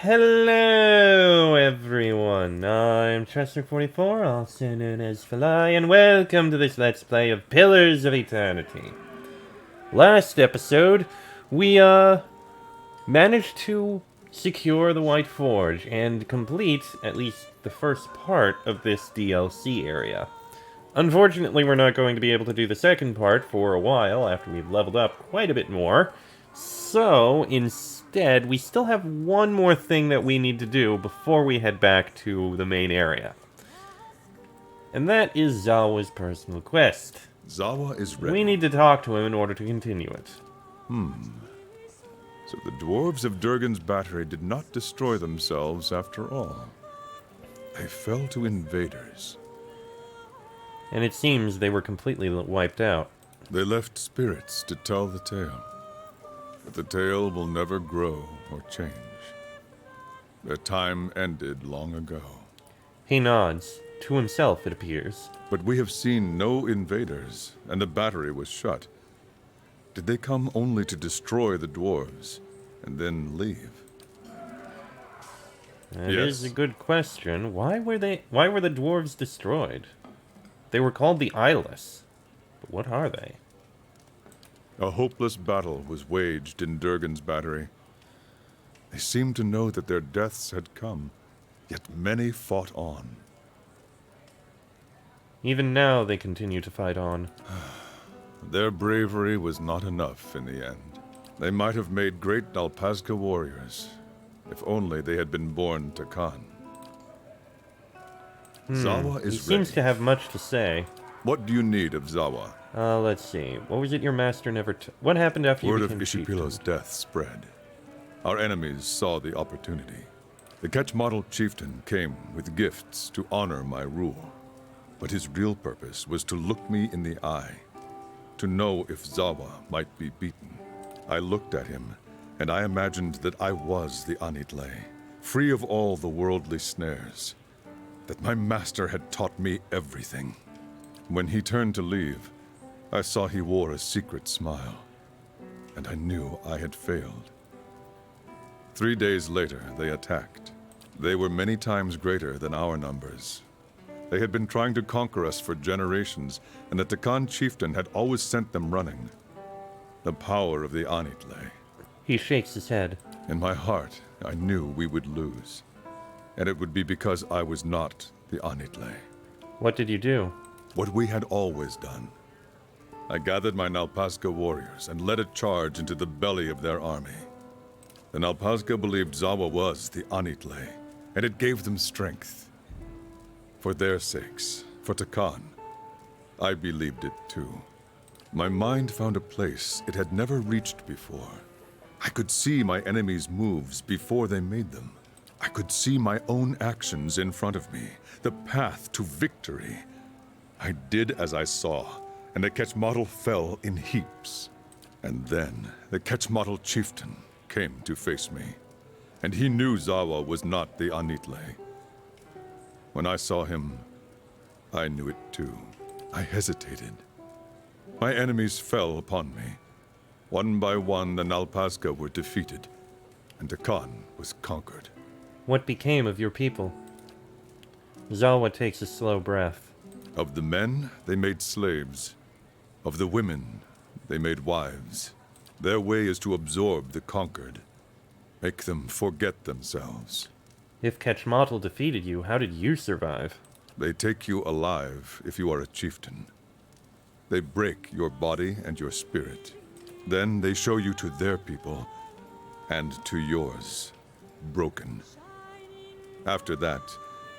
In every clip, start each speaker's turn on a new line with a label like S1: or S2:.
S1: Hello, everyone. I'm Chester44, also known as Falai, and welcome to this Let's Play of Pillars of Eternity. Last episode, we, managed to secure the White Forge and complete at least the first part of this DLC area. Unfortunately, we're not going to be able to do the second part for a while after we've leveled up quite a bit more. So, instead, we still have one more thing that we need to do before we head back to the main area. And that is Zawa's personal quest.
S2: Zawa is ready.
S1: We need to talk to him in order to continue it.
S2: So the dwarves of Durgan's battery did not destroy themselves after all. They fell to invaders.
S1: And it seems they were completely wiped out.
S2: They left spirits to tell the tale. But the tale will never grow or change. Their time ended long ago.
S1: He nods. To himself, it appears.
S2: But we have seen no invaders, and the battery was shut. Did they come only to destroy the dwarves, and then leave?
S1: That
S2: Yes.
S1: is a good question. Why were the dwarves destroyed? They were called the Eyeless. But what are they?
S2: A hopeless battle was waged in Durgan's battery. They seemed to know that their deaths had come, yet many fought on.
S1: Even now, they continue to fight on.
S2: Their bravery was not enough in the end. They might have made great Alpazka warriors, if only they had been born to Khan. Zawa
S1: He
S2: is
S1: seems
S2: ready.
S1: to have much to say.
S2: What do you need of Zawa?
S1: Let's see. What was it your master never What happened after
S2: Word
S1: you
S2: of
S1: became chieftain?
S2: Ishipilo's death spread. Our enemies saw the opportunity. The Ketchmodel chieftain came with gifts to honor my rule. But his real purpose was to look me in the eye, to know if Zawa might be beaten. I looked at him, and I imagined that I was the Anitle, free of all the worldly snares, that my master had taught me everything. When he turned to leave, I saw he wore a secret smile, and I knew I had failed. 3 days later, they attacked. They were many times greater than our numbers. They had been trying to conquer us for generations, and the Takan chieftain had always sent them running. The power of the Anitle.
S1: He shakes his head.
S2: In my heart, I knew we would lose. And it would be because I was not the Anitle.
S1: What did you do?
S2: What we had always done. I gathered my Nalpazka warriors and led a charge into the belly of their army. The Nalpazka believed Zawa was the Anitle, and it gave them strength. For their sakes, for Takan, I believed it too. My mind found a place it had never reached before. I could see my enemies' moves before they made them. I could see my own actions in front of me, the path to victory. I did as I saw, and the Ketchmodel fell in heaps. And then the Ketchmodel chieftain came to face me, and he knew Zawa was not the Anitle. When I saw him, I knew it too. I hesitated. My enemies fell upon me. One by one, the Nalpazka were defeated, and Takan was conquered.
S1: What became of your people? Zawa takes a slow breath.
S2: Of the men, they made slaves. Of the women, they made wives. Their way is to absorb the conquered, make them forget themselves.
S1: If Ketchmodel defeated you, how did you survive?
S2: They take you alive if you are a chieftain. They break your body and your spirit. Then they show you to their people and to yours, broken. After that,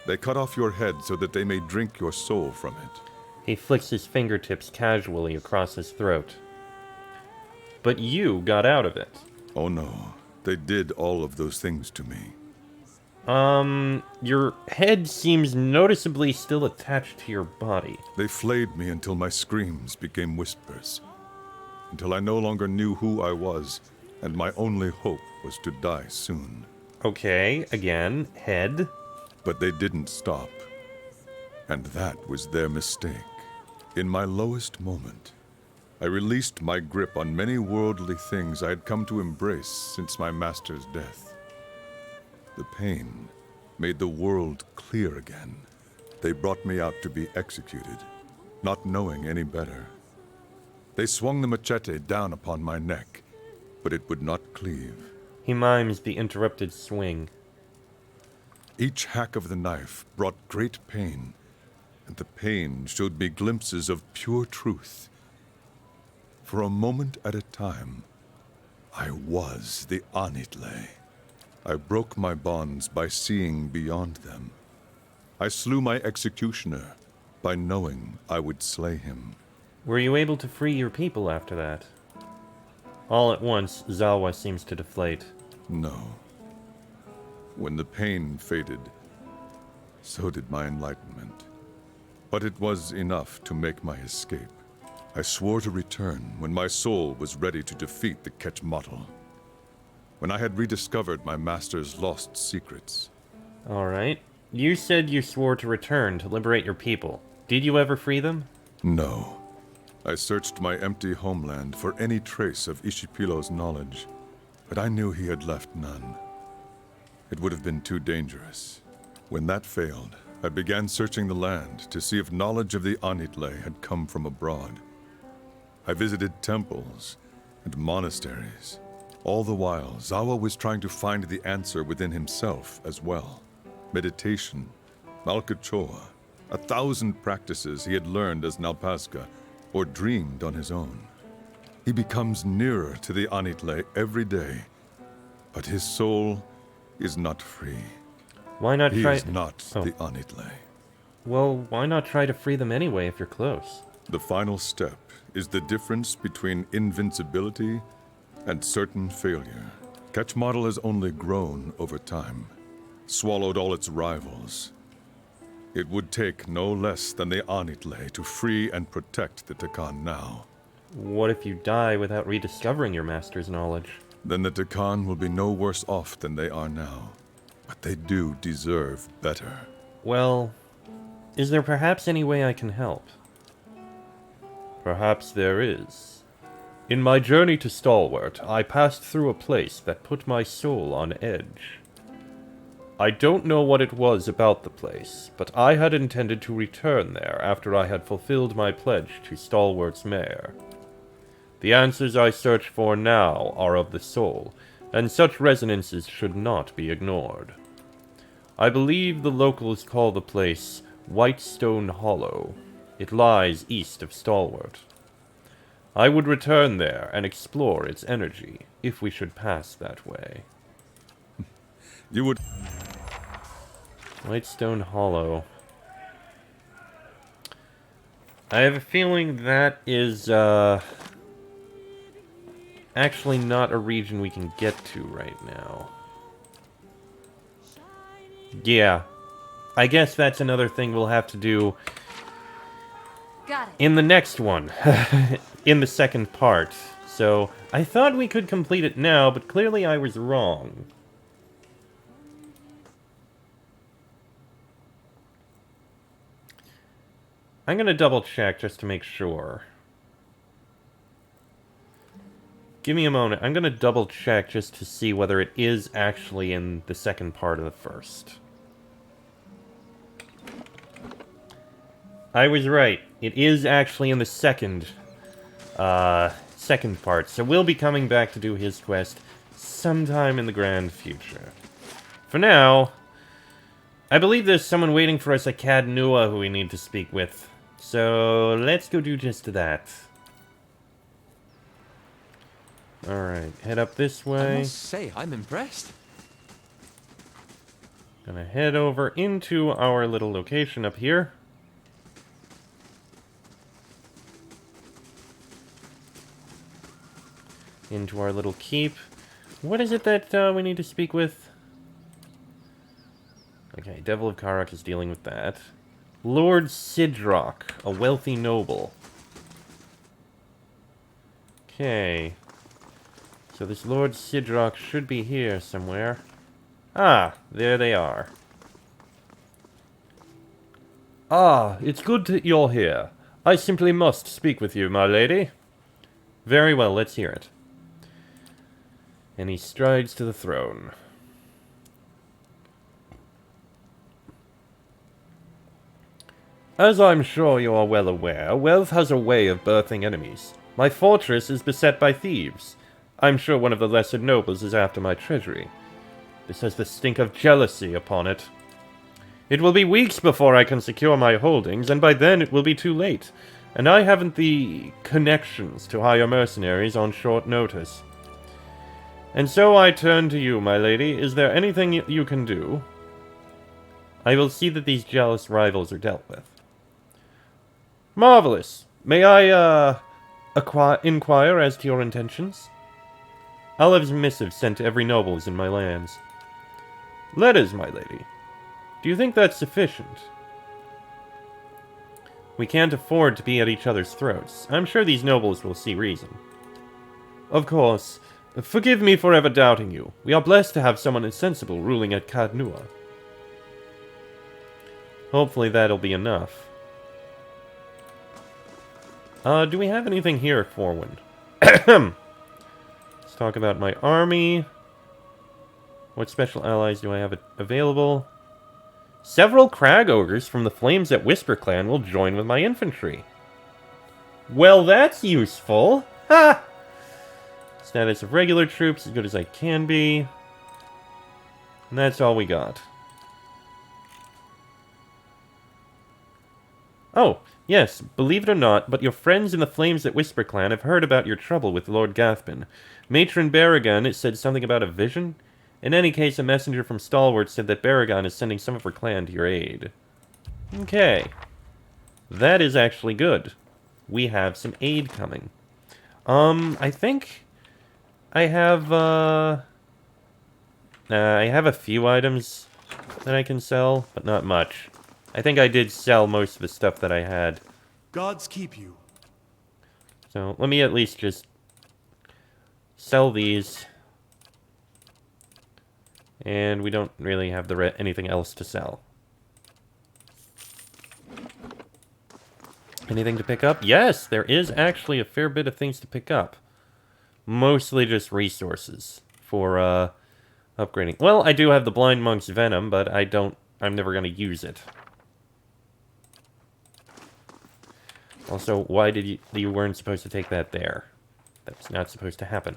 S2: they cut off your head so that they may drink your soul from it.
S1: He flicks his fingertips casually across his throat. But you got out of it.
S2: Oh no, they did all of those things to me.
S1: Your head seems noticeably still attached to your body.
S2: They flayed me until my screams became whispers, until I no longer knew who I was, and my only hope was to die soon.
S1: Okay, again, head.
S2: But they didn't stop, and that was their mistake. In my lowest moment, I released my grip on many worldly things I had come to embrace since my master's death. The pain made the world clear again. They brought me out to be executed, not knowing any better. They swung the machete down upon my neck, but it would not cleave.
S1: He mimes the interrupted swing.
S2: Each hack of the knife brought great pain, and the pain showed me glimpses of pure truth. For a moment at a time, I was the Anitle. I broke my bonds by seeing beyond them. I slew my executioner by knowing I would slay him.
S1: Were you able to free your people after that? All at once, Zawa seems to deflate.
S2: No. When the pain faded, so did my enlightenment. But it was enough to make my escape. I swore to return when my soul was ready to defeat the Quetzalcoatl. When I had rediscovered my master's lost secrets.
S1: Alright. You said you swore to return to liberate your people. Did you ever free them?
S2: No. I searched my empty homeland for any trace of Ishipilo's knowledge, but I knew he had left none. It would have been too dangerous. When that failed, I began searching the land to see if knowledge of the Anitle had come from abroad. I visited temples and monasteries. All the while, Zawa was trying to find the answer within himself as well. Meditation, Malkachoa, 1,000 practices he had learned as Nalpazga or dreamed on his own. He becomes nearer to the Anitle every day, but his soul is not free.
S1: Why not
S2: He
S1: try...
S2: is not the Anitle.
S1: Well, why not try to free them anyway if you're close?
S2: The final step is the difference between invincibility and certain failure. Quetzalcoatl has only grown over time, swallowed all its rivals. It would take no less than the Anitle to free and protect the Takan now.
S1: What if you die without rediscovering your master's knowledge?
S2: Then the Takan will be no worse off than they are now. But they do deserve better.
S1: Well, is there perhaps any way I can help? Perhaps there is. In my journey to Stalwart, I passed through a place that put my soul on edge. I don't know what it was about the place, but I had intended to return there after I had fulfilled my pledge to Stalwart's mayor. The answers I search for now are of the soul, and such resonances should not be ignored. I believe the locals call the place Whitestone Hollow. It lies east of Stalwart. I would return there and explore its energy, if we should pass that way.
S2: You would...
S1: Whitestone Hollow. I have a feeling that is, actually not a region we can get to right now. Yeah. I guess that's another thing we'll have to do
S3: Got it.
S1: in the next one. In the second part. So, I thought we could complete it now, but clearly I was wrong. I'm gonna double check just to make sure. Give me a moment. I'm gonna double check just to see whether it is actually in the second part of the first. I was right. It is actually in the second part. So we'll be coming back to do his quest sometime in the grand future. For now, I believe there's someone waiting for us at Cad Nua who we need to speak with. So let's go do just that. Alright, head up this
S4: I
S1: way.
S4: must say, I'm impressed.
S1: Gonna head over into our little location up here. Into our little keep. What is it that we need to speak with? Okay, Devil of Karak is dealing with that. Lord Sidrock, a wealthy noble. Okay. So this Lord Sidrock should be here somewhere. Ah, there they are. Ah, it's good that you're here. I simply must speak with you, my lady. Very well, let's hear it. And he strides to the throne. As I'm sure you are well aware, wealth has a way of birthing enemies. My fortress is beset by thieves. I'm sure one of the lesser nobles is after my treasury. This has the stink of jealousy upon it. It will be weeks before I can secure my holdings, and by then it will be too late. And I haven't the connections to hire mercenaries on short notice. And so I turn to you, my lady. Is there anything you can do? I will see that these jealous rivals are dealt with. Marvelous. May I, inquire as to your intentions? Olive's missive sent to every nobles in my lands. Letters, my lady. Do you think that's sufficient? We can't afford to be at each other's throats. I'm sure these nobles will see reason. Of course. Forgive me for ever doubting you. We are blessed to have someone insensible ruling at Kadnua. Hopefully that'll be enough. Do we have anything here at Forwind? Let's talk about my army. What special allies do I have available? Several crag ogres from the Flames at Whisper Clan will join with my infantry. Well, that's useful. Ha! Status of regular troops, as good as I can be. And that's all we got. Oh, yes, believe it or not, but your friends in the Flames at Whisper Clan have heard about your trouble with Lord Gathbin. Matron Baragon said something about a vision. In any case, a messenger from Stalwart said that Baragon is sending some of her clan to your aid. Okay. That is actually good. We have some aid coming. I think I have a few items that I can sell, but not much. I think I did sell most of the stuff that I had.
S4: Gods keep you.
S1: So, let me at least just sell these. And we don't really have anything else to sell. Anything to pick up? Yes, there is actually a fair bit of things to pick up. Mostly just resources for upgrading. Well, I do have the Blind Monk's Venom, but I'm never going to use it. Also, why did you weren't supposed to take that there? That's not supposed to happen.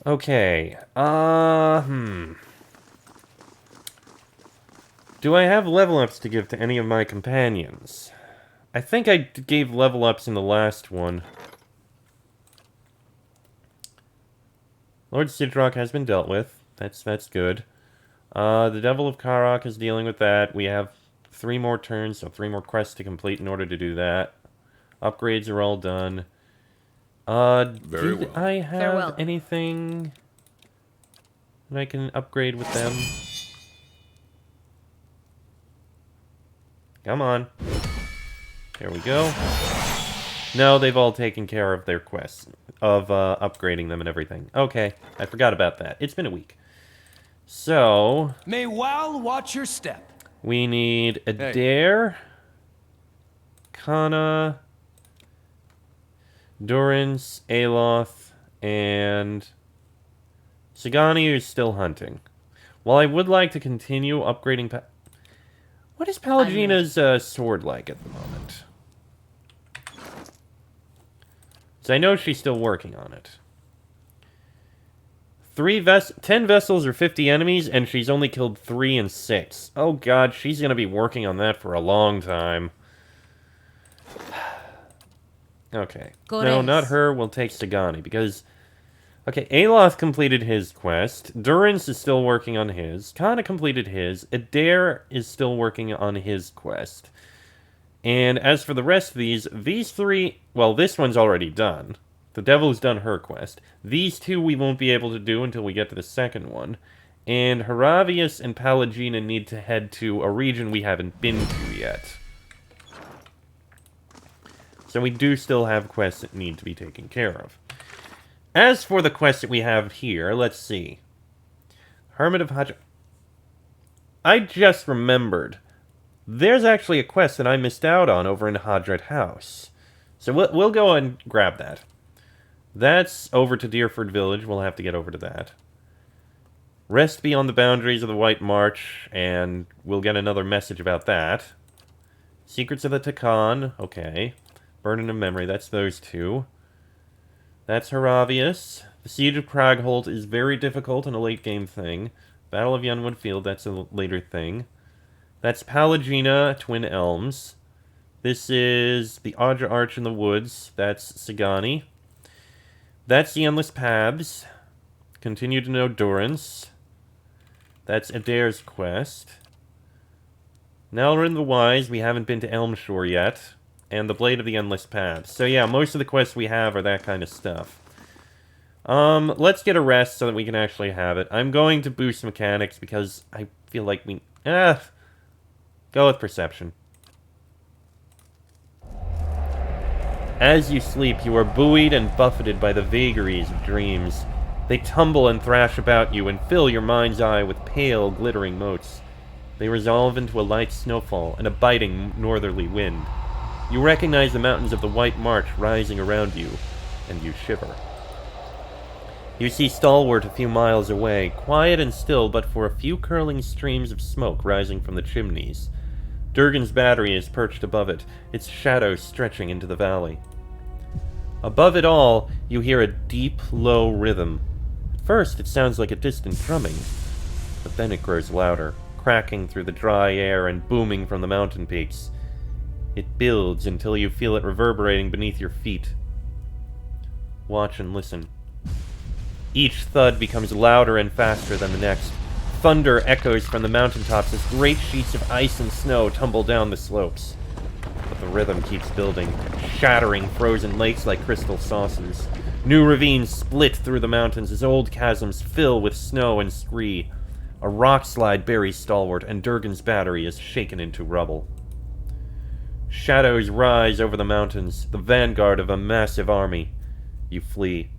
S1: Okay, Do I have level ups to give to any of my companions? I think I gave level ups in the last one. Lord Sidrock has been dealt with. That's good. The Devil of Karok is dealing with that. We have 3 more turns, so 3 more quests to complete in order to do that. Upgrades are all done.
S2: Very well.
S1: I have
S3: Farewell.
S1: anything that I can upgrade with them? Come on. There we go. No, they've all taken care of their quests of upgrading them and everything. Okay, I forgot about that. It's been a week. So,
S4: May Wal watch your step.
S1: we need Adair, Kana, Durance, Aloth, and Sagani is still hunting. While I would like to continue upgrading... What is Palagina's sword like at the moment? So I know she's still working on it. 10 vessels or 50 enemies, and she's only killed 3 and 6. Oh god, she's gonna be working on that for a long time. Okay. No, not her. We'll take Sagani, because... Okay, Aloth completed his quest. Durance is still working on his. Kana completed his. Adair is still working on his quest. And as for the rest of these 3... Well, this one's already done. The Devil's done her quest. These 2 we won't be able to do until we get to the second one. And Haravius and Palagina need to head to a region we haven't been to yet. So we do still have quests that need to be taken care of. As for the quest that we have here, let's see. Hermit of Hadra... I just remembered. There's actually a quest that I missed out on over in Hadrat House. So we'll go and grab that. That's over to Deerford Village. We'll have to get over to that. Rest beyond the boundaries of the White March, and we'll get another message about that. Secrets of the Takan. Okay. Burden of Memory. That's those two. That's Haravius. The Siege of Cragholt is very difficult and a late-game thing. Battle of Yunwood Field, that's a later thing. That's Pallegina, Twin Elms. This is the Audra Arch in the Woods. That's Sagani. That's the Endless Paths. Continue to know Durance. That's Adair's Quest. Nalrin the Wise, we haven't been to Elmshore yet. And the Blade of the Endless Paths. So yeah, most of the quests we have are that kind of stuff. Let's get a rest so that we can actually have it. I'm going to boost mechanics because I feel like we... go with perception. As you sleep, you are buoyed and buffeted by the vagaries of dreams. They tumble and thrash about you and fill your mind's eye with pale, glittering motes. They resolve into a light snowfall and a biting northerly wind. You recognize the mountains of the White March rising around you, and you shiver. You see Stalwart a few miles away, quiet and still but for a few curling streams of smoke rising from the chimneys. Durgan's battery is perched above it, its shadow stretching into the valley. Above it all, you hear a deep, low rhythm. At first, it sounds like a distant drumming, but then it grows louder, cracking through the dry air and booming from the mountain peaks. It builds until you feel it reverberating beneath your feet. Watch and listen. Each thud becomes louder and faster than the next. Thunder echoes from the mountaintops as great sheets of ice and snow tumble down the slopes. But the rhythm keeps building, shattering frozen lakes like crystal saucers. New ravines split through the mountains as old chasms fill with snow and scree. A rock slide buries Stalwart, and Durgan's battery is shaken into rubble. Shadows rise over the mountains, the vanguard of a massive army. You flee.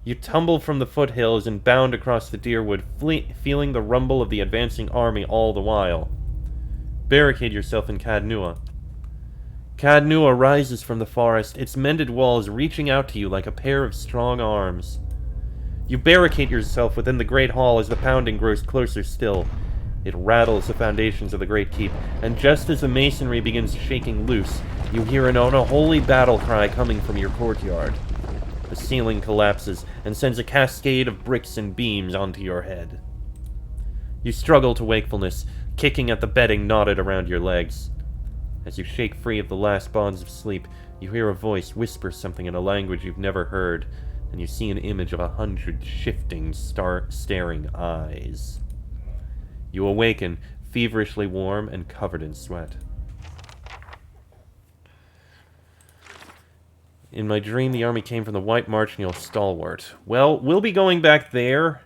S1: You tumble from the foothills and bound across the Deerwood, feeling the rumble of the advancing army all the while. Barricade yourself in Cadnua. Cadnua rises from the forest, its mended walls reaching out to you like a pair of strong arms. You barricade yourself within the great hall as the pounding grows closer still. It rattles the foundations of the great keep, and just as the masonry begins shaking loose, you hear an unholy battle cry coming from your courtyard. The ceiling collapses and sends a cascade of bricks and beams onto your head. You struggle to wakefulness, kicking at the bedding knotted around your legs. As you shake free of the last bonds of sleep, you hear a voice whisper something in a language you've never heard, and you see an image of 100 shifting, staring eyes. You awaken, feverishly warm and covered in sweat. In my dream, the army came from the White March near Stalwart. Well, we'll be going back there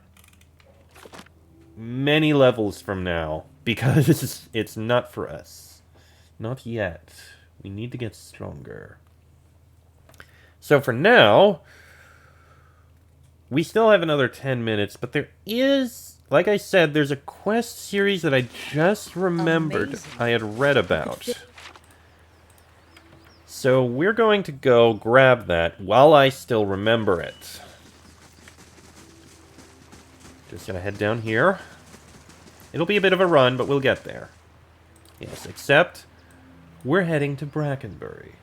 S1: many levels from now, because it's not for us. Not yet. We need to get stronger. So for now, we still have another 10 minutes, but there is, like I said, there's a quest series that I just remembered I had read about. So we're going to go grab that while I still remember it. Just gonna head down here. It'll be a bit of a run, but we'll get there. Yes, except we're heading to Brackenbury.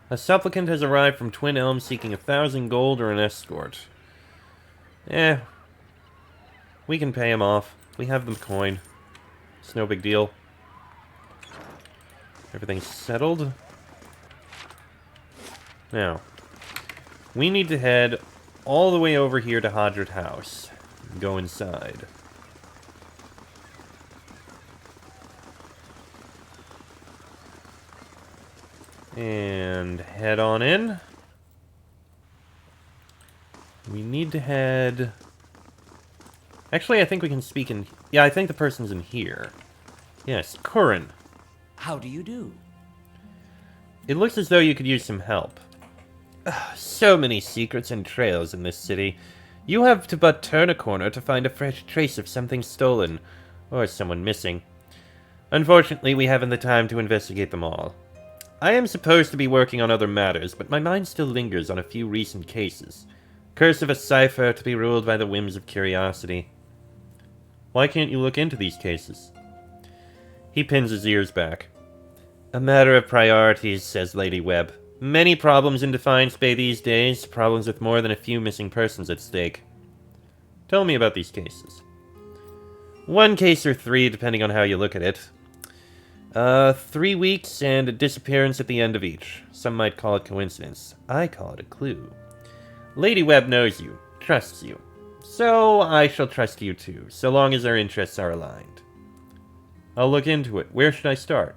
S1: A supplicant has arrived from Twin Elms seeking 1,000 gold or an escort. We can pay him off. We have the coin. It's no big deal. Everything's settled. Now, we need to head all the way over here to Hadrat House. Go inside. And head on in. We need to head... Actually, I think we can speak in... Yeah, I think the person's in here. Yes, Curran.
S5: How do you do?
S1: It looks as though you could use some help. So many secrets and trails in this city. You have to but turn a corner to find a fresh trace of something stolen, or someone missing. Unfortunately, we haven't the time to investigate them all. I am supposed to be working on other matters, but my mind still lingers on a few recent cases. Curse of a cipher to be ruled by the whims of curiosity. Why can't you look into these cases? He pins his ears back. A matter of priorities, says Lady Webb. Many problems in Defiance Bay these days, problems with more than a few missing persons at stake. Tell me about these cases. One case or three, depending on how you look at it. 3 weeks and a disappearance at the end of each. Some might call it coincidence. I call it a clue. Lady Webb knows you, trusts you. So I shall trust you too, so long as our interests are aligned. I'll look into it. Where should I start?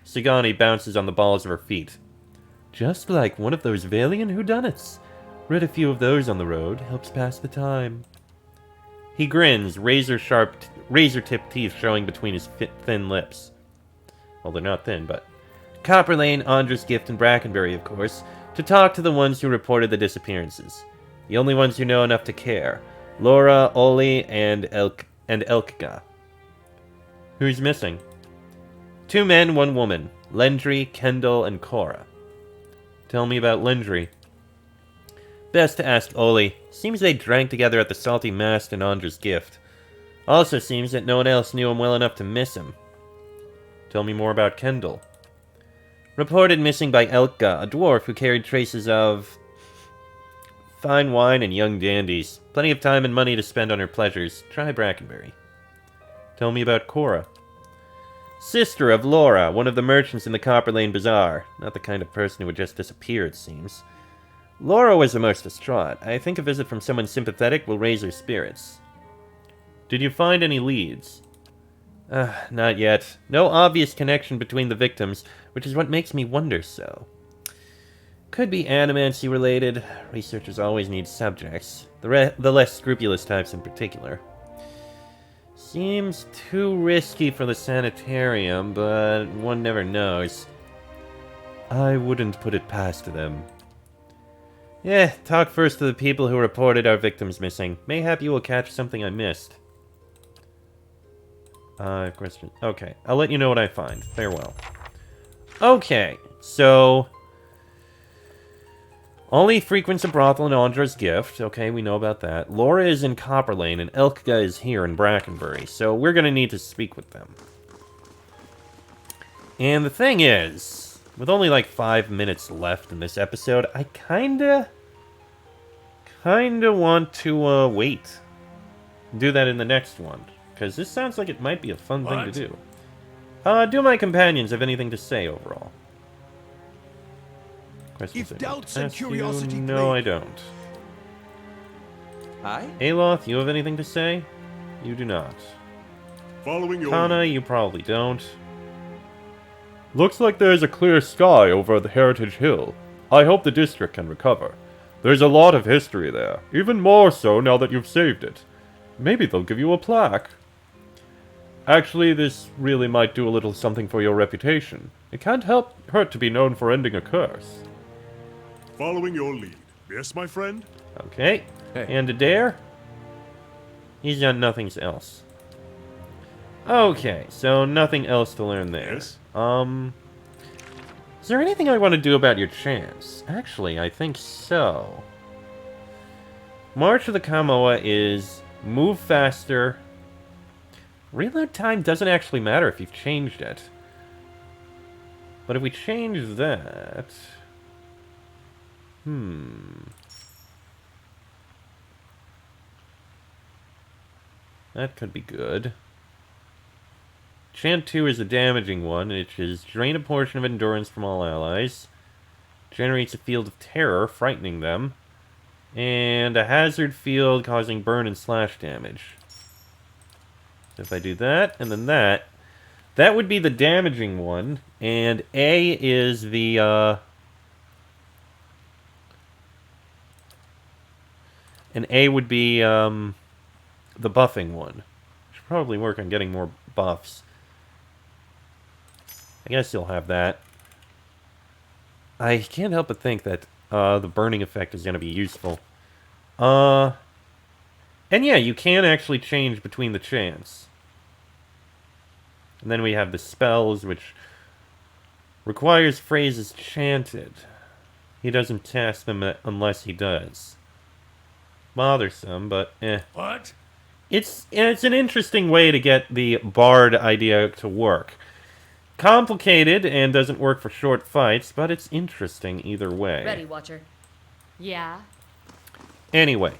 S1: Sigani bounces on the balls of her feet. Just like one of those Valian whodunits. Read a few of those on the road. Helps pass the time. He grins, razor-tipped teeth showing between his thin lips. Well, they're not thin, but... Copper Lane, Andra's Gift, and Brackenbury, of course, to talk to the ones who reported the disappearances. The only ones who know enough to care. Laura, Oli, and Elkga. Who's missing? 2 men, 1 woman. Lendry, Kendall, and Cora. Tell me about Lendry. Best to ask Oli. Seems they drank together at the Salty Mast and Andra's Gift. Also seems that no one else knew him well enough to miss him. Tell me more about Kendall. Reported missing by Elkga, a dwarf who carried traces of... fine wine and young dandies. Plenty of time and money to spend on her pleasures. Try Brackenbury. Tell me about Cora. Sister of Laura, one of the merchants in the Copper Lane Bazaar. Not the kind of person who would just disappear, it seems. Laura was the most distraught. I think a visit from someone sympathetic will raise her spirits. Did you find any leads? Not yet. No obvious connection between the victims, which is what makes me wonder so. Could be animancy related. Researchers always need subjects. The less scrupulous types in particular. Seems too risky for the sanitarium, but one never knows. I wouldn't put it past them. Yeah, talk first to the people who reported our victims missing. Mayhap you will catch something I missed. Question. Okay, I'll let you know what I find. Farewell. Okay, so... Oli frequents a brothel in Andra's Gift. Okay, we know about that. Laura is in Copper Lane, and Elkga is here in Brackenbury, so we're gonna need to speak with them. And the thing is, with only like 5 minutes left in this episode, I kinda want to, wait. Do that in the next one. Because this sounds like it might be a fun thing to do. Do my companions have anything to say overall? Questions
S4: If doubts and
S1: ask you?
S4: curiosity
S1: No, I
S4: plague-
S1: don't.
S5: Aye?
S1: Aloth, you have anything to say? You do not.
S6: Following your
S1: Kana, you probably don't. Looks like there's a clear sky over the Heritage Hill. I hope the district can recover. There's a lot of history there, even more so now that you've saved it. Maybe they'll give you a plaque. Actually, this really might do a little something for your reputation. It can't hurt to be known for ending a curse.
S6: following your lead. Yes, my friend?
S1: Okay.
S5: Hey.
S1: And Adair? He's done nothing else. Okay, so nothing else to learn there.
S6: Yes.
S1: Is there anything I want to do about your chance? Actually, I think so. March of the Kamoa is move faster. Reload time doesn't actually matter if you've changed it. But if we change that... That could be good. Chant 2 is the damaging one, which is drain a portion of endurance from all allies. Generates a field of terror, frightening them. And a hazard field causing burn and slash damage. So if I do that, and then that, that would be the damaging one. And A is the, and A would be, the buffing one. Should probably work on getting more buffs. I guess you'll have that. I can't help but think that the burning effect is going to be useful. And yeah, you can actually change between the chants. And then we have the spells, which requires phrases chanted. He doesn't cast them unless he does. Bothersome, but eh.
S4: What?
S1: it's an interesting way to get the bard idea to work. Complicated and doesn't work for short fights, but it's interesting either way.
S3: Ready, Watcher. Yeah?
S1: Anyway,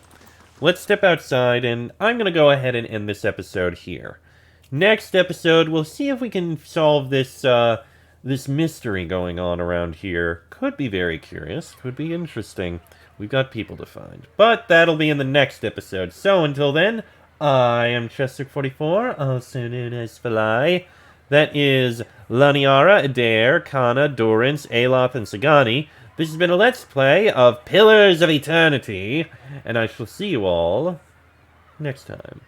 S1: let's step outside, and I'm going to go ahead and end this episode here. Next episode, we'll see if we can solve this mystery going on around here. Could be very curious. Could be interesting. We've got people to find. But that'll be in the next episode. So until then, I am Chester44, also known as Falai. That is Laniara, Adair, Kana, Dorrance, Aloth, and Sagani. This has been a Let's Play of Pillars of Eternity, and I shall see you all next time.